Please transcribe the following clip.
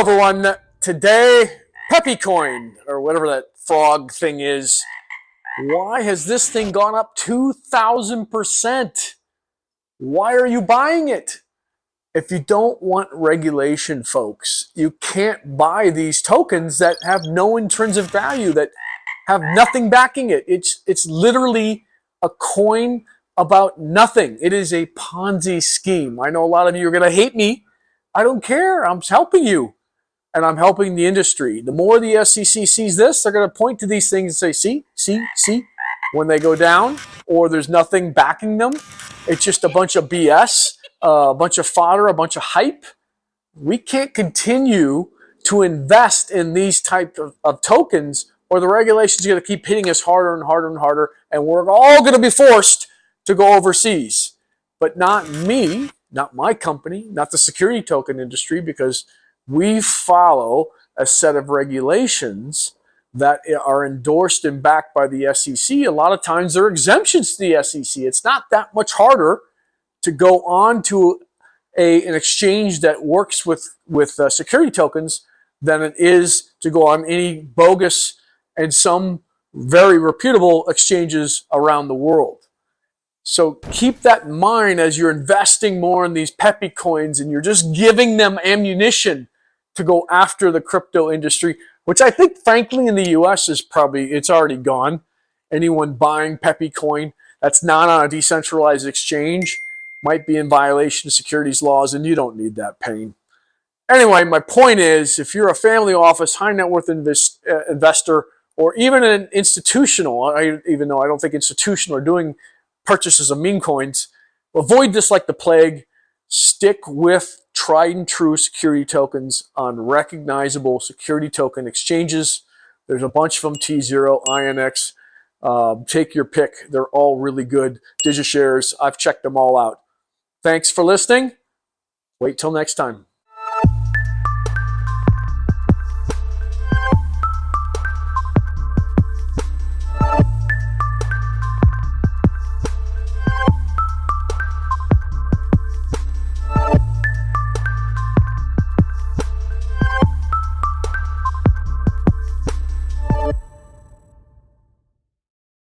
everyone. Today, Peppy coin, or whatever that frog thing is. Why has this thing gone up 2,000%? Why are you buying it? If you don't want regulation, folks, you can't buy these tokens that have no intrinsic value, that have nothing backing it. It's literally a coin about nothing. It is a Ponzi scheme. I know a lot of you are going to hate me. I don't care. I'm helping you. And I'm helping the industry. The more the SEC sees this, they're going to point to these things and say, see, when they go down or there's nothing backing them, it's just a bunch of BS, a bunch of fodder, a bunch of hype. We can't continue to invest in these type of tokens, or the regulations are going to keep hitting us harder and harder and harder, and we're all going to be forced to go overseas. But not me, not my company, not the security token industry, because we follow a set of regulations that are endorsed and backed by the SEC. A lot of times they're exemptions to the SEC. It's not that much harder to go on to an exchange that works with security tokens than it is to go on any bogus and some very reputable exchanges around the world. So keep that in mind as you're investing more in these Peppy coins and you're just giving them ammunition to go after the crypto industry, which I think, frankly, in the US is it's already gone. Anyone buying Peppy coin that's not on a decentralized exchange might be in violation of securities laws, and you don't need that pain. Anyway, my point is, if you're a family office, high net worth investor, or even an institutional, even though I don't think institutional are doing purchases of meme coins, avoid this like the plague. Stick with tried and true security tokens on recognizable security token exchanges. There's a bunch of them, T0, INX, take your pick. They're all really good. DigiShares, I've checked them all out. Thanks for listening. Wait till next time.